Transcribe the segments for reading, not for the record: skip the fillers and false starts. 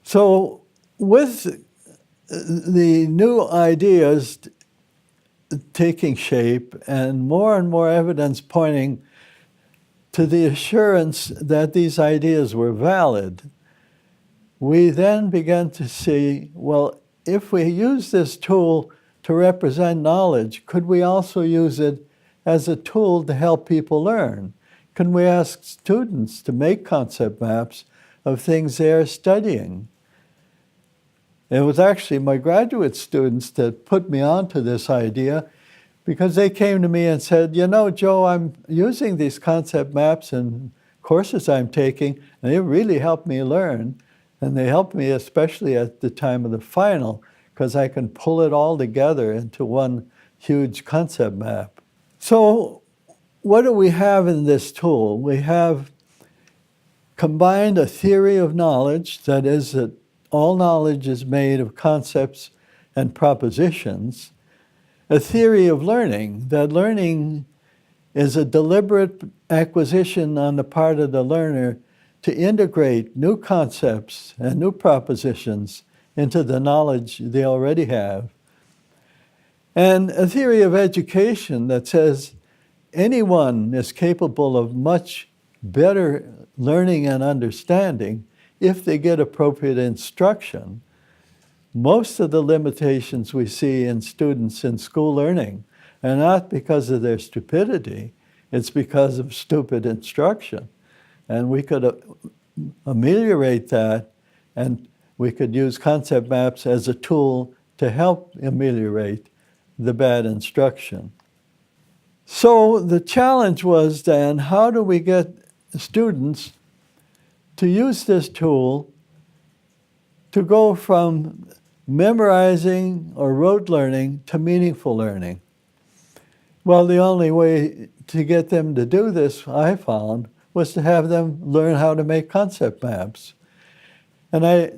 So with the new ideas taking shape and more evidence pointing to the assurance that these ideas were valid, we then began to see, well, if we use this tool to represent knowledge, could we also use it as a tool to help people learn? Can we ask students to make concept maps of things they are studying? It was actually my graduate students that put me onto this idea, because they came to me and said, you know, Joe, I'm using these concept maps in courses I'm taking, and they really helped me learn. And they helped me especially at the time of the final, because I can pull it all together into one huge concept map. So what do we have in this tool? We have combined a theory of knowledge, that is, that all knowledge is made of concepts and propositions, a theory of learning, that learning is a deliberate acquisition on the part of the learner to integrate new concepts and new propositions into the knowledge they already have. And a theory of education that says anyone is capable of much better learning and understanding if they get appropriate instruction. Most of the limitations we see in students in school learning are not because of their stupidity, it's because of stupid instruction. And we could ameliorate that, and we could use concept maps as a tool to help ameliorate the bad instruction. So the challenge was then, how do we get students to use this tool to go from memorizing or rote learning to meaningful learning? Well, the only way to get them to do this, I found, was to have them learn how to make concept maps. And I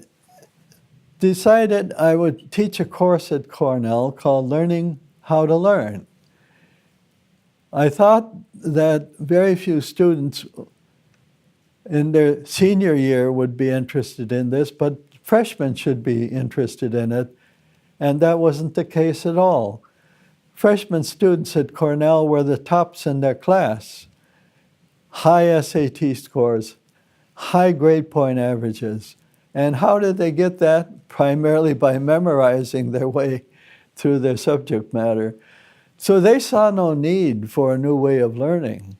decided I would teach a course at Cornell called Learning How to Learn. I thought that very few students in their senior year would be interested in this, but freshmen should be interested in it, and that wasn't the case at all. Freshman students at Cornell were the tops in their class. High SAT scores, high grade point averages. And how did they get that? Primarily by memorizing their way through their subject matter. So they saw no need for a new way of learning.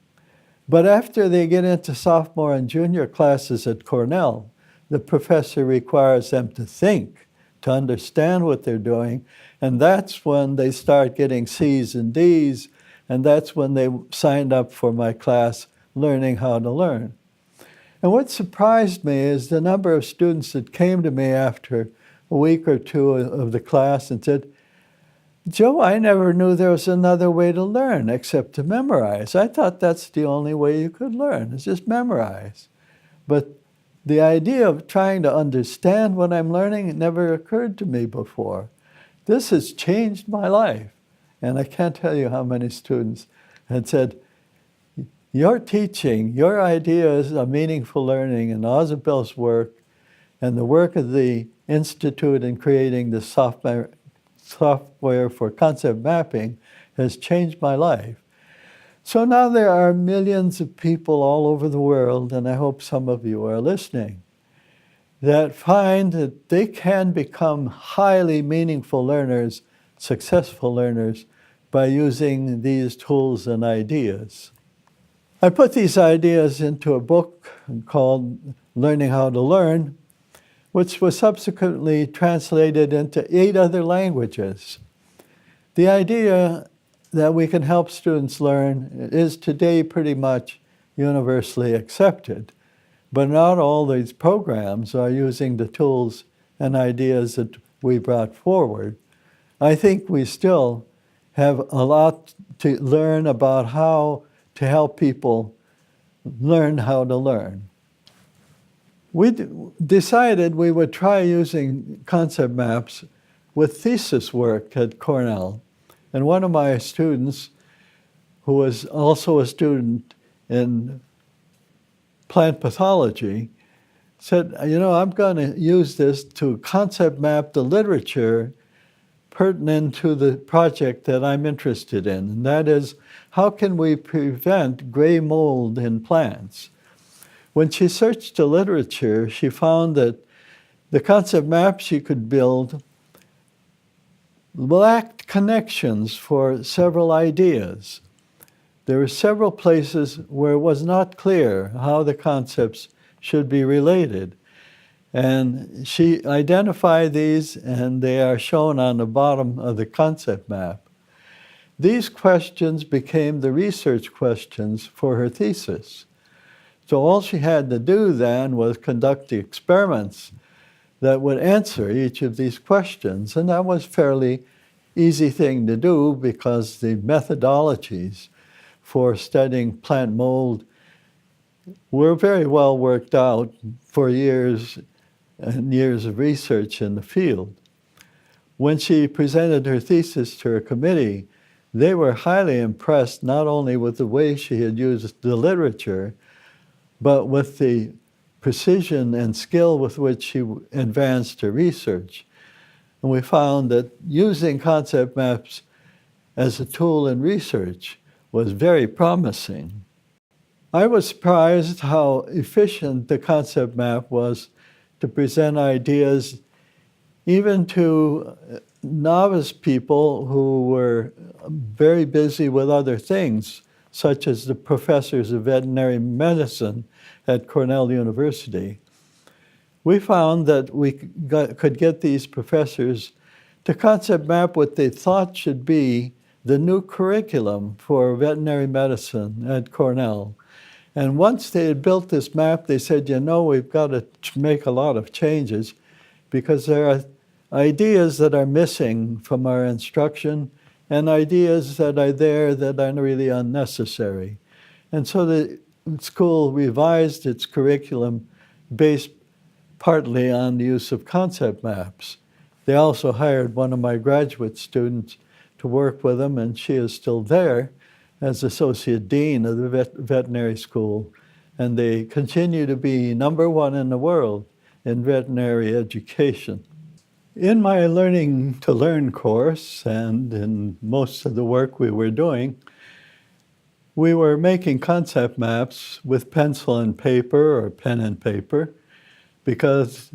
But after they get into sophomore and junior classes at Cornell, the professor requires them to think, to understand what they're doing, and that's when they start getting C's and D's, and that's when they signed up for my class, Learning How to Learn. And what surprised me is the number of students that came to me after a week or two of the class and said, Joe, I never knew there was another way to learn except to memorize. I thought that's the only way you could learn, is just memorize. But the idea of trying to understand what I'm learning never occurred to me before. This has changed my life. And I can't tell you how many students had said, your teaching, your ideas of meaningful learning and Ozabel's work and the work of the Institute in creating the software for concept mapping has changed my life. So now there are millions of people all over the world, and I hope some of you are listening, that find that they can become highly meaningful learners, successful learners, by using these tools and ideas. I put these ideas into a book called Learning How to Learn, which was subsequently translated into 8 other languages. The idea that we can help students learn is today pretty much universally accepted, but not all these programs are using the tools and ideas that we brought forward. I think we still have a lot to learn about how to help people learn how to learn. We decided we would try using concept maps with thesis work at Cornell. And one of my students, who was also a student in plant pathology, said, I'm going to use this to concept map the literature pertinent to the project that I'm interested in, and that is, how can we prevent gray mold in plants? When she searched the literature, she found that the concept maps she could build lacked connections for several ideas. There were several places where it was not clear how the concepts should be related. And she identified these, and they are shown on the bottom of the concept map. These questions became the research questions for her thesis. So all she had to do then was conduct the experiments that would answer each of these questions. And that was a fairly easy thing to do because the methodologies for studying plant mold were very well worked out for years and years of research in the field. When she presented her thesis to her committee, they were highly impressed not only with the way she had used the literature, but with the precision and skill with which she advanced her research. And we found that using concept maps as a tool in research was very promising. I was surprised how efficient the concept map was to present ideas even to novice people who were very busy with other things, such as the professors of veterinary medicine at Cornell University. We found that we could get these professors to concept map what they thought should be the new curriculum for veterinary medicine at Cornell. And once they had built this map, they said, we've got to make a lot of changes because there are ideas that are missing from our instruction and ideas that are there that are really unnecessary. And so the school revised its curriculum based partly on the use of concept maps. They also hired one of my graduate students to work with them, and she is still there as Associate Dean of the veterinary school. And they continue to be #1 in the world in veterinary education. In my Learning to Learn course, and in most of the work we were doing, we were making concept maps with pencil and paper or pen and paper because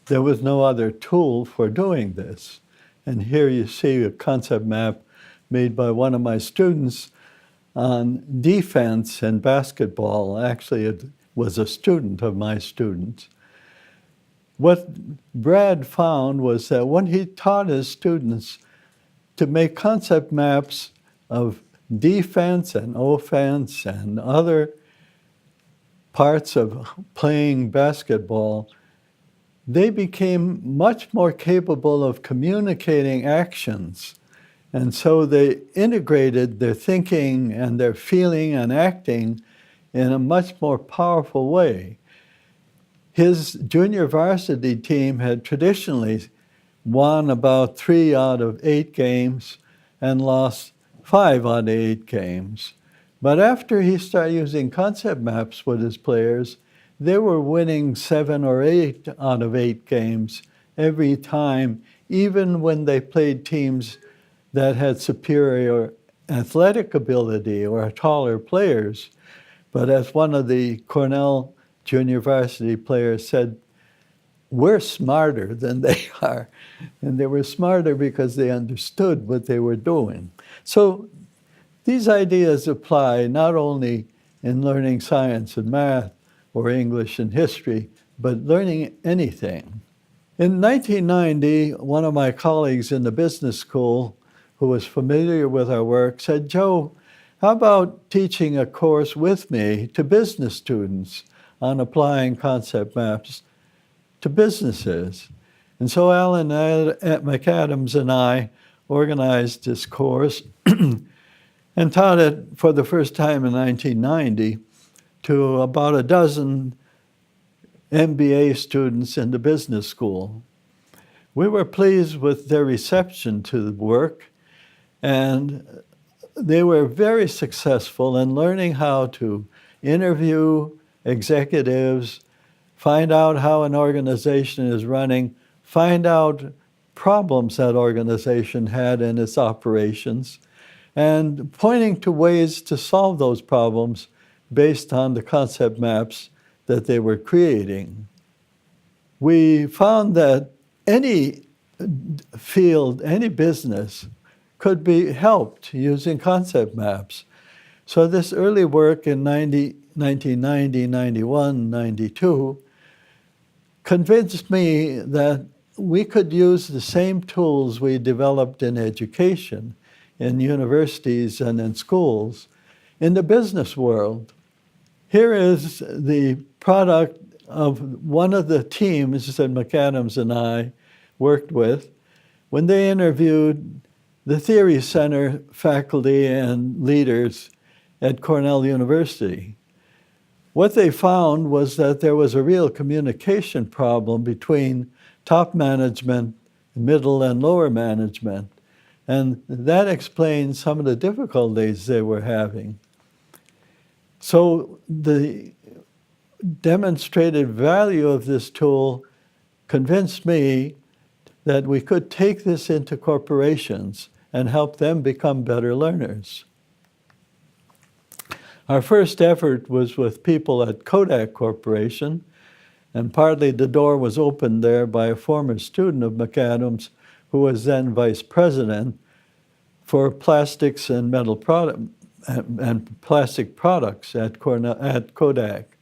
there was no other tool for doing this. And here you see a concept map made by one of my students on defense in basketball. Actually, it was a student of my students. What Brad found was that when he taught his students to make concept maps of defense and offense and other parts of playing basketball, they became much more capable of communicating actions. And so they integrated their thinking and their feeling and acting in a much more powerful way. His junior varsity team had traditionally won about 3 out of 8 games and lost 5 out of 8 games. But after he started using concept maps with his players, they were winning 7 or 8 out of 8 games every time, even when they played teams that had superior athletic ability or taller players. But as one of the Cornell junior varsity players said, we're smarter than they are. And they were smarter because they understood what they were doing. So these ideas apply not only in learning science and math or English and history, but learning anything. In 1990, one of my colleagues in the business school who was familiar with our work said, Joe, how about teaching a course with me to business students on applying concept maps to businesses? And so Alan McAdams and I organized this course and taught it for the first time in 1990 to about a dozen MBA students in the business school. We were pleased with their reception to the work, and they were very successful in learning how to interview executives, find out how an organization is running, find out problems that organization had in its operations, and pointing to ways to solve those problems based on the concept maps that they were creating. We found that any field, any business could be helped using concept maps. So this early work in 1990, 91, 92 convinced me that we could use the same tools we developed in education, in universities and in schools, in the business world. Here is the product of one of the teams that McAdams and I worked with when they interviewed the Theory Center faculty and leaders at Cornell University. What they found was that there was a real communication problem between top management, middle and lower management, and that explains some of the difficulties they were having. So the demonstrated value of this tool convinced me that we could take this into corporations and help them become better learners. Our first effort was with people at Kodak Corporation, and partly the door was opened there by a former student of McAdams who was then vice president for plastics and metal and plastic products at Kodak.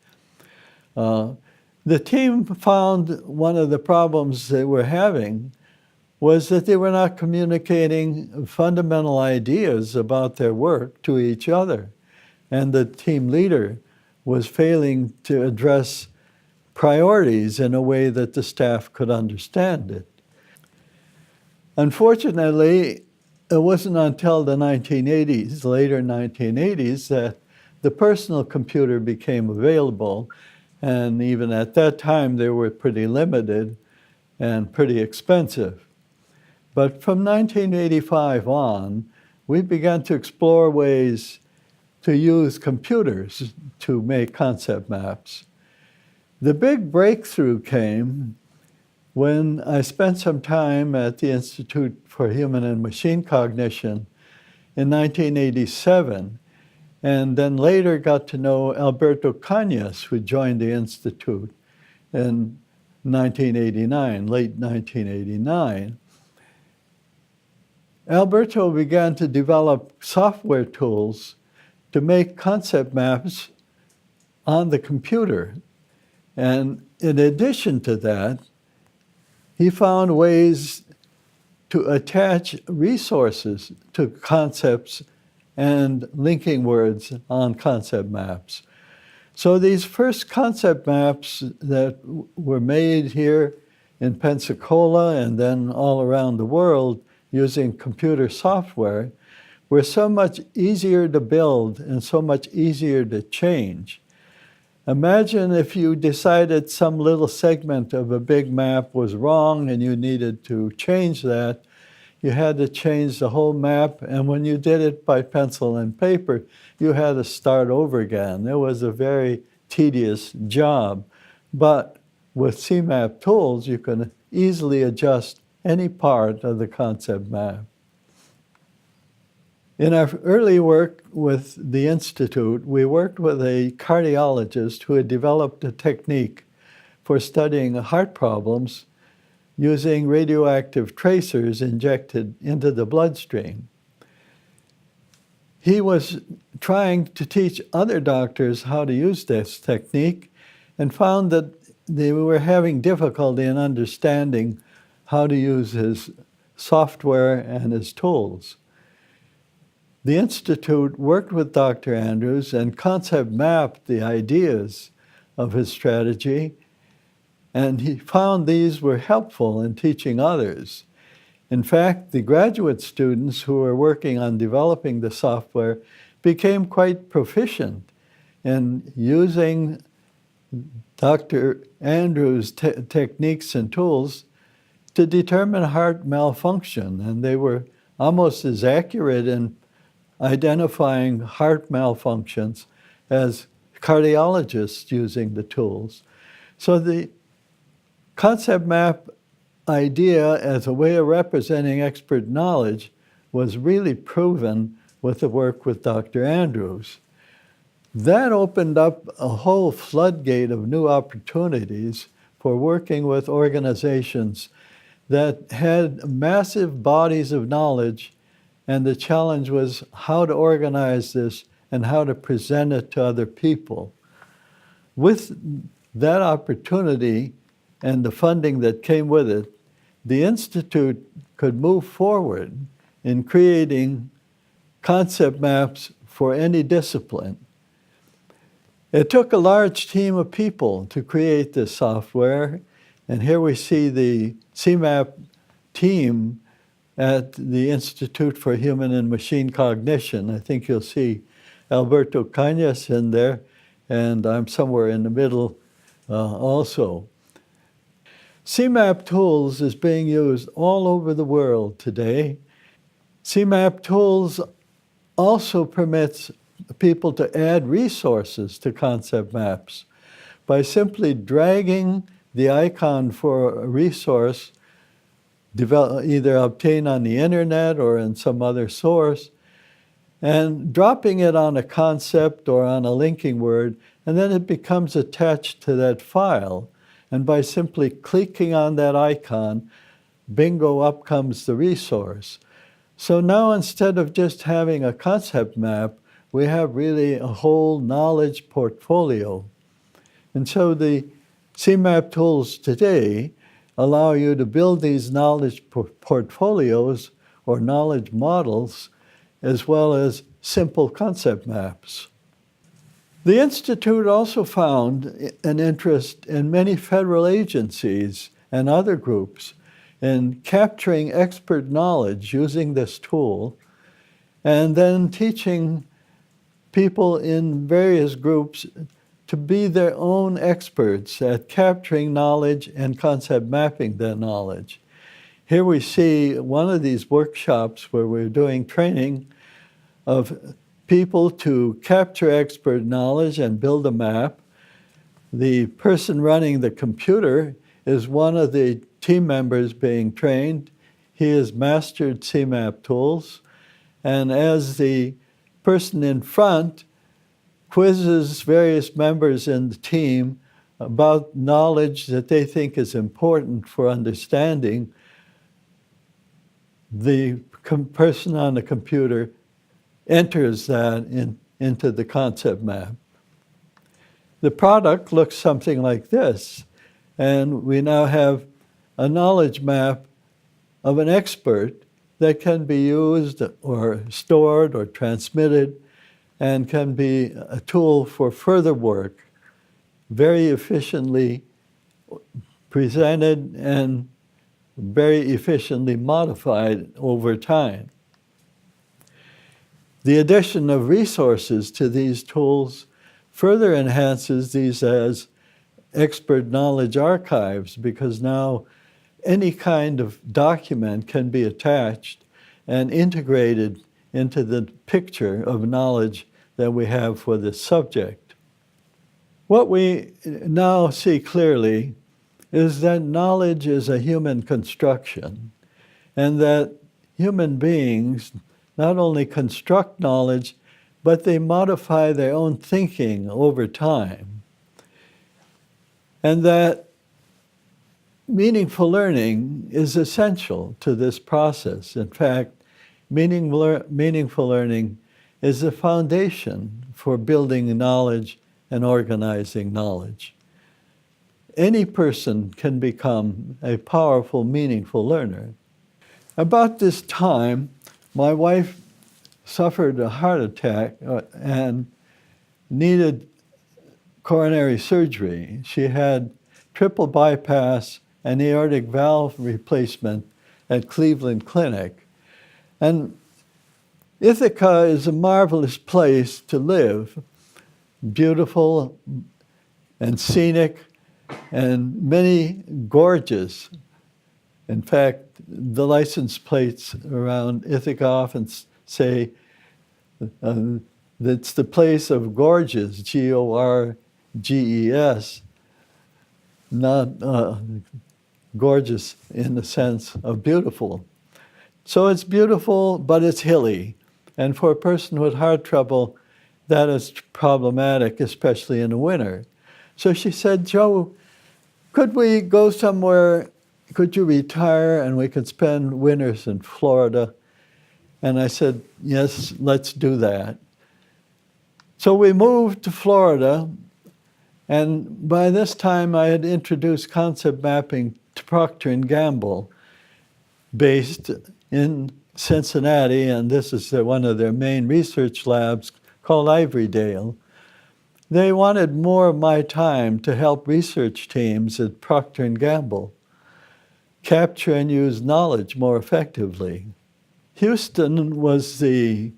The team found one of the problems they were having was that they were not communicating fundamental ideas about their work to each other. And the team leader was failing to address priorities in a way that the staff could understand it. Unfortunately, it wasn't until the 1980s, later 1980s, that the personal computer became available. And even at that time, they were pretty limited and pretty expensive. But from 1985 on, we began to explore ways to use computers to make concept maps. The big breakthrough came when I spent some time at the Institute for Human and Machine Cognition in 1987, and then later got to know Alberto Cañas, who joined the Institute in 1989, late 1989. Alberto began to develop software tools to make concept maps on the computer. And in addition to that, he found ways to attach resources to concepts and linking words on concept maps. So these first concept maps that were made here in Pensacola and then all around the world using computer software were so much easier to build and so much easier to change. Imagine if you decided some little segment of a big map was wrong and you needed to change that. You had to change the whole map, and when you did it by pencil and paper, you had to start over again. It was a very tedious job. But with CmapTools, you can easily adjust any part of the concept map. In our early work with the Institute, we worked with a cardiologist who had developed a technique for studying heart problems using radioactive tracers injected into the bloodstream. He was trying to teach other doctors how to use this technique and found that they were having difficulty in understanding how to use his software and his tools. The Institute worked with Dr. Andrews and concept mapped the ideas of his strategy, and he found these were helpful in teaching others. In fact, the graduate students who were working on developing the software became quite proficient in using Dr. Andrews' techniques and tools to determine heart malfunction, and they were almost as accurate in identifying heart malfunctions as cardiologists using the tools. So the concept map idea as a way of representing expert knowledge was really proven with the work with Dr. Andrews. That opened up a whole floodgate of new opportunities for working with organizations that had massive bodies of knowledge, and the challenge was how to organize this and how to present it to other people. With that opportunity and the funding that came with it, the Institute could move forward in creating concept maps for any discipline. It took a large team of people to create this software, and here we see the CmAP team at the Institute for Human and Machine Cognition. I think you'll see Alberto Cañas in there, and I'm somewhere in the middle also. CmapTools is being used all over the world today. CmapTools also permits people to add resources to concept maps by simply dragging the icon for a resource either obtained on the internet or in some other source, and dropping it on a concept or on a linking word, and then it becomes attached to that file. And by simply clicking on that icon, bingo, up comes the resource. So now instead of just having a concept map, we have really a whole knowledge portfolio. And so the CmapTools today allow you to build these knowledge portfolios or knowledge models, as well as simple concept maps. The Institute also found an interest in many federal agencies and other groups in capturing expert knowledge using this tool, and then teaching people in various groups to be their own experts at capturing knowledge and concept mapping that knowledge. Here we see one of these workshops where we're doing training of people to capture expert knowledge and build a map. The person running the computer is one of the team members being trained. He has mastered CmapTools, and as the person in front quizzes various members in the team about knowledge that they think is important for understanding, the person on the computer enters that into the concept map. The product looks something like this, and we now have a knowledge map of an expert that can be used or stored or transmitted and can be a tool for further work, very efficiently presented and very efficiently modified over time. The addition of resources to these tools further enhances these as expert knowledge archives, because now any kind of document can be attached and integrated into the picture of knowledge that we have for this subject. What we now see clearly is that knowledge is a human construction, and that human beings not only construct knowledge, but they modify their own thinking over time. And that meaningful learning is essential to this process. In fact, meaningful learning is the foundation for building knowledge and organizing knowledge. Any person can become a powerful, meaningful learner. About this time, my wife suffered a heart attack and needed coronary surgery. She had triple bypass and aortic valve replacement at Cleveland Clinic. And Ithaca is a marvelous place to live, beautiful and scenic and many gorges. In fact, the license plates around Ithaca often say it's the place of gorges, Gorges. not gorgeous in the sense of beautiful. So it's beautiful, but it's hilly. And for a person with heart trouble, that is problematic, especially in the winter. So she said, Joe, could we go somewhere, could you retire and we could spend winters in Florida? And I said, yes, let's do that. So we moved to Florida, and by this time I had introduced concept mapping to Procter & Gamble, based in Cincinnati, and this is one of their main research labs called Ivorydale. They wanted more of my time to help research teams at Procter & Gamble capture and use knowledge more effectively. Houston was the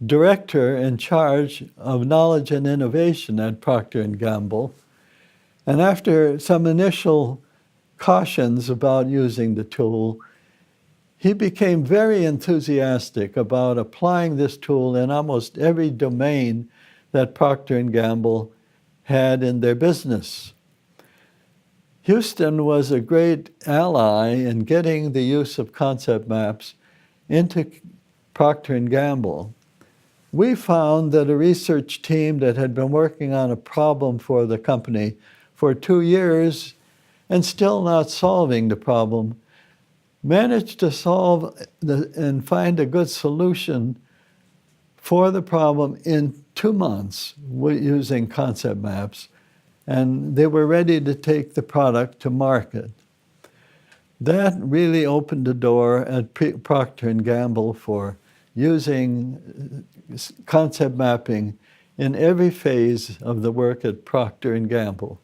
director in charge of knowledge and innovation at Procter & Gamble, and after some initial cautions about using the tool, he became very enthusiastic about applying this tool in almost every domain that Procter & Gamble had in their business. Houston was a great ally in getting the use of concept maps into Procter & Gamble. We found that a research team that had been working on a problem for the company for 2 years and still not solving the problem managed to solve and find a good solution for the problem in 2 months using concept maps, and they were ready to take the product to market. That really opened the door at Procter & Gamble for using concept mapping in every phase of the work at Procter & Gamble.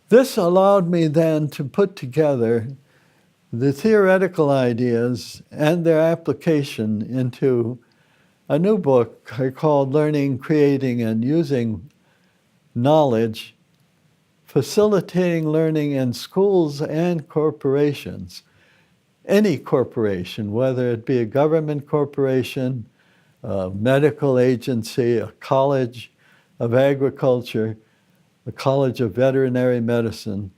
This allowed me then to put together the theoretical ideas and their application into a new book I called Learning, Creating, and Using Knowledge, Facilitating Learning in Schools and Corporations. Any corporation, whether it be a government corporation, a medical agency, a college of agriculture, a college of veterinary medicine,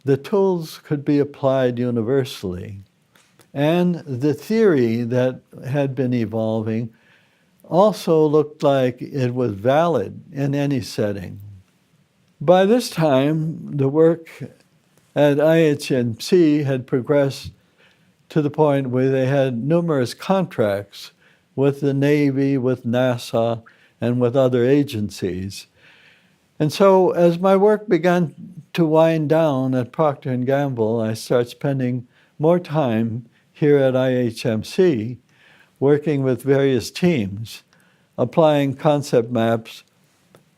the tools could be applied universally. And the theory that had been evolving also looked like it was valid in any setting. By this time, the work at IHMC had progressed to the point where they had numerous contracts with the Navy, with NASA, and with other agencies. And so as my work began to wind down at Procter & Gamble, I started spending more time here at IHMC, working with various teams, applying concept maps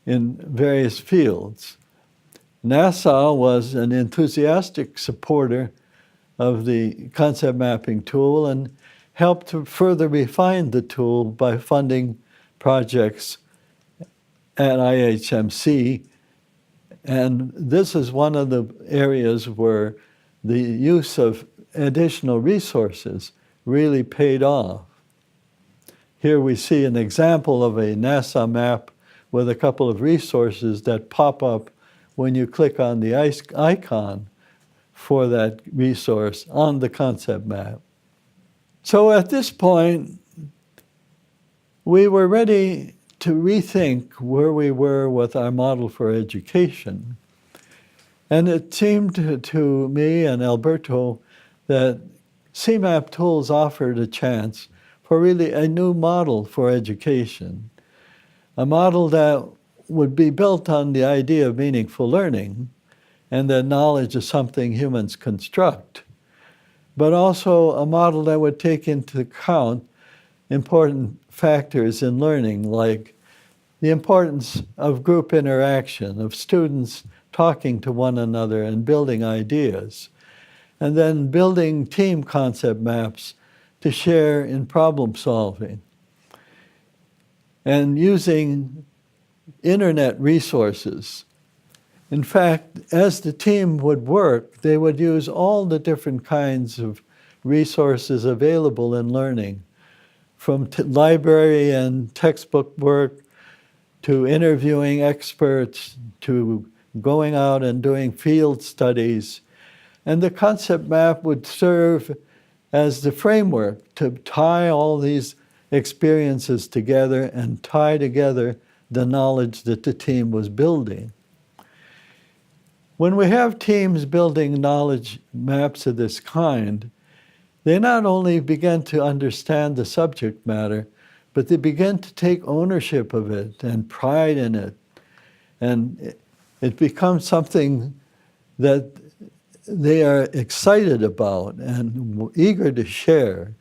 in various fields. NASA was an enthusiastic supporter of the concept mapping tool and helped to further refine the tool by funding projects at IHMC. And this is one of the areas where the use of additional resources really paid off. Here we see an example of a NASA map with a couple of resources that pop up when you click on the icon for that resource on the concept map. So at this point, we were ready to rethink where we were with our model for education. And it seemed to me and Alberto that CmapTools offered a chance for really a new model for education, a model that would be built on the idea of meaningful learning and that knowledge is something humans construct, but also a model that would take into account important factors in learning, like the importance of group interaction, of students talking to one another and building ideas, and then building team concept maps to share in problem solving, and using internet resources. In fact, as the team would work, they would use all the different kinds of resources available in learning, from library and textbook work, to interviewing experts, to going out and doing field studies. And the concept map would serve as the framework to tie all these experiences together and tie together the knowledge that the team was building. When we have teams building knowledge maps of this kind, they not only begin to understand the subject matter, but they begin to take ownership of it and pride in it. And it becomes something that they are excited about and eager to share.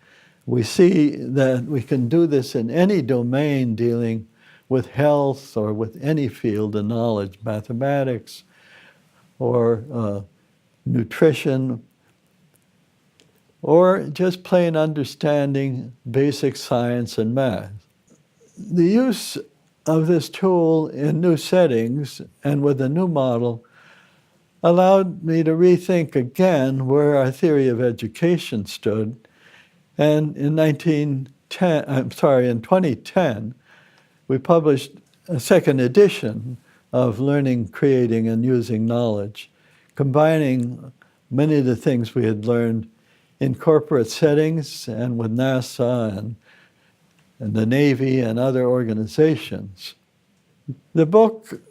We see that we can do this in any domain dealing with health or with any field of knowledge, mathematics or nutrition, or just plain understanding basic science and math. The use of this tool in new settings and with a new model allowed me to rethink again where our theory of education stood. And in 2010, we published a second edition of Learning, Creating, and Using Knowledge, combining many of the things we had learned in corporate settings and with NASA and the Navy and other organizations. The book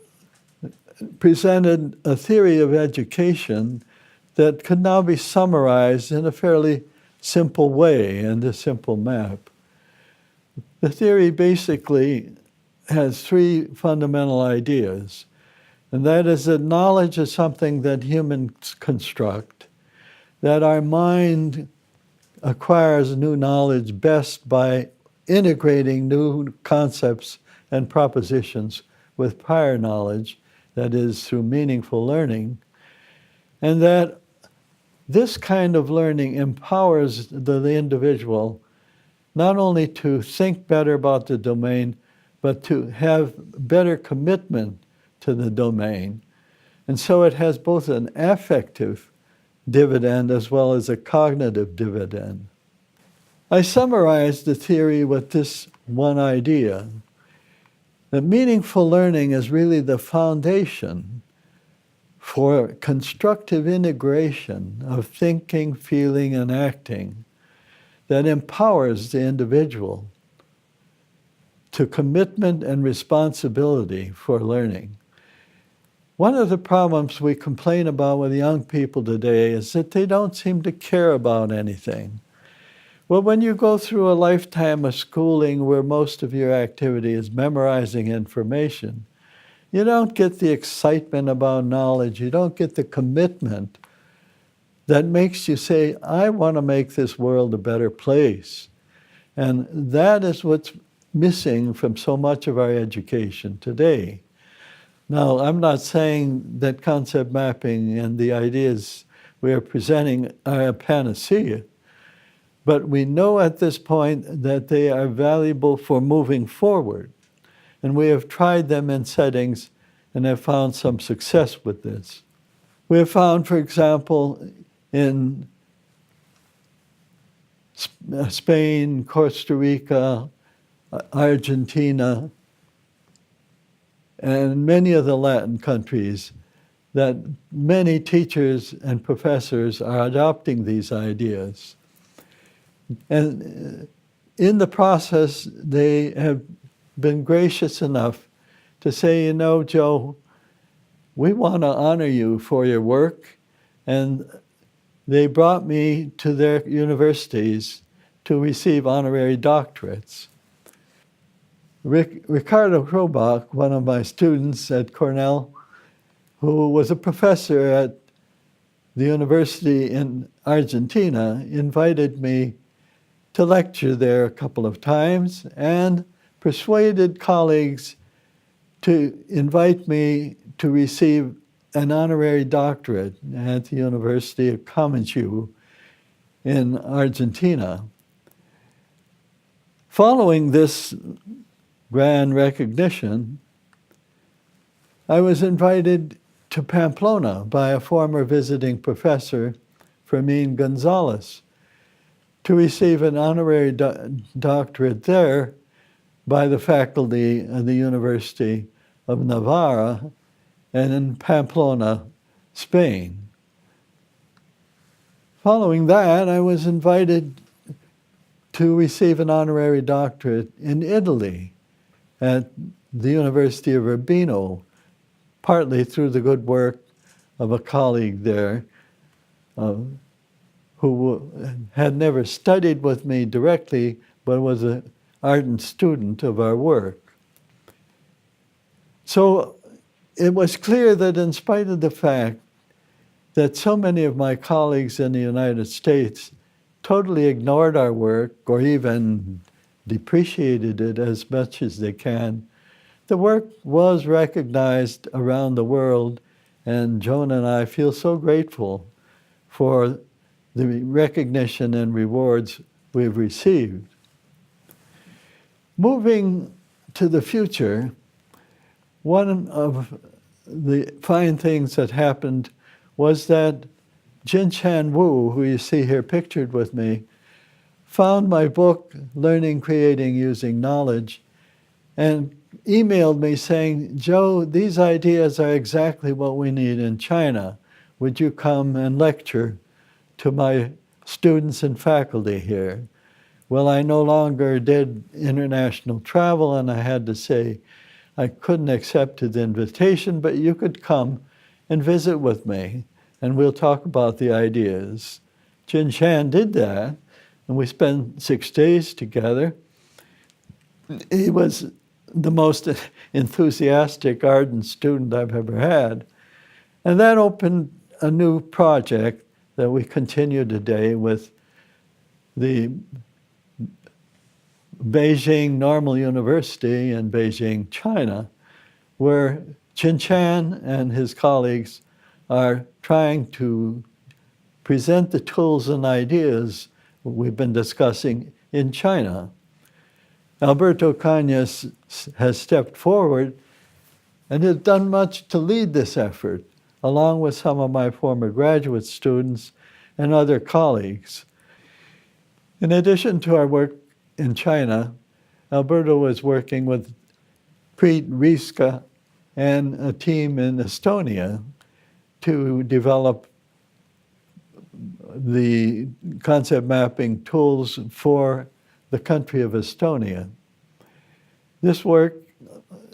presented a theory of education that could now be summarized in a fairly simple way in this simple map. The theory basically has three fundamental ideas, and that is that knowledge is something that humans construct, that our mind acquires new knowledge best by integrating new concepts and propositions with prior knowledge, that is, through meaningful learning, and that this kind of learning empowers the individual not only to think better about the domain, but to have better commitment to the domain. And so it has both an affective dividend as well as a cognitive dividend. I summarized the theory with this one idea, that meaningful learning is really the foundation for constructive integration of thinking, feeling, and acting that empowers the individual to commitment and responsibility for learning. One of the problems we complain about with young people today is that they don't seem to care about anything. Well, when you go through a lifetime of schooling where most of your activity is memorizing information, you don't get the excitement about knowledge, you don't get the commitment that makes you say, I want to make this world a better place. And that is what's missing from so much of our education today. Now, I'm not saying that concept mapping and the ideas we are presenting are a panacea, but we know at this point that they are valuable for moving forward. And we have tried them in settings and have found some success with this. We have found, for example, in Spain, Costa Rica, Argentina, and many of the Latin countries, that many teachers and professors are adopting these ideas. And in the process, they have been gracious enough to say, you know, Joe, we want to honor you for your work. And they brought me to their universities to receive honorary doctorates. Ricardo Krobach, one of my students at Cornell, who was a professor at the university in Argentina, invited me to lecture there a couple of times and persuaded colleagues to invite me to receive an honorary doctorate at the University of Kaminchu in Argentina. Following this grand recognition, I was invited to Pamplona by a former visiting professor, Fermin Gonzalez, to receive an honorary doctorate there by the faculty of the University of Navarra and in Pamplona, Spain. Following that, I was invited to receive an honorary doctorate in Italy at the University of Urbino, partly through the good work of a colleague there who had never studied with me directly, but was an ardent student of our work. So it was clear that in spite of the fact that so many of my colleagues in the United States totally ignored our work or even depreciated it as much as they can, the work was recognized around the world, and Joan and I feel so grateful for the recognition and rewards we've received. Moving to the future, one of the fine things that happened was that Jinshan Wu, who you see here pictured with me, found my book, Learning, Creating, Using Knowledge, and emailed me saying, Joe, these ideas are exactly what we need in China. Would you come and lecture to my students and faculty here? Well, I no longer did international travel, and I had to say I couldn't accept the invitation, but you could come and visit with me, and we'll talk about the ideas. Jin Shan did that, and we spent 6 days together. He was the most enthusiastic, ardent student I've ever had. And that opened a new project that we continue today with the Beijing Normal University in Beijing, China, where Jin Shan and his colleagues are trying to present the tools and ideas we've been discussing in China. Alberto Cañas has stepped forward and has done much to lead this effort, along with some of my former graduate students and other colleagues. In addition to our work in China, Alberto was working with Preet Riska and a team in Estonia to develop the concept mapping tools for the country of Estonia. This work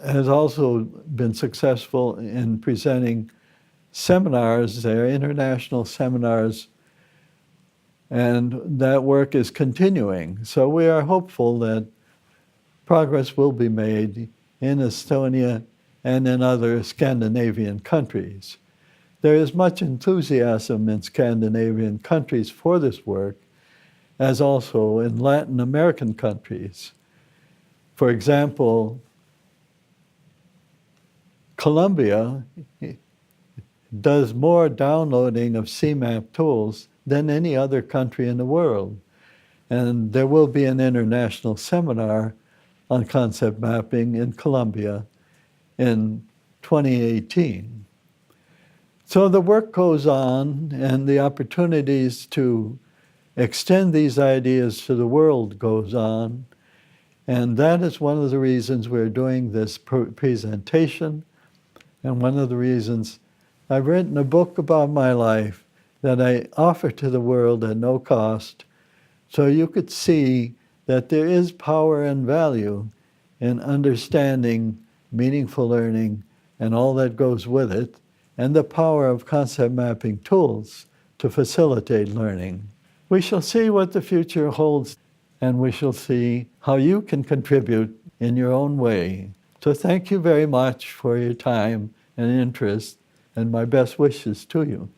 has also been successful in presenting seminars there, international seminars, and that work is continuing. So we are hopeful that progress will be made in Estonia and in other Scandinavian countries. There is much enthusiasm in Scandinavian countries for this work, as also in Latin American countries. For example, Colombia does more downloading of CmapTools than any other country in the world. And there will be an international seminar on concept mapping in Colombia in 2018. So the work goes on, and the opportunities to extend these ideas to the world goes on. And that is one of the reasons we're doing this presentation, and one of the reasons I've written a book about my life that I offer to the world at no cost, so you could see that there is power and value in understanding meaningful learning and all that goes with it, and the power of concept mapping tools to facilitate learning. We shall see what the future holds, and we shall see how you can contribute in your own way. So thank you very much for your time and interest, and my best wishes to you.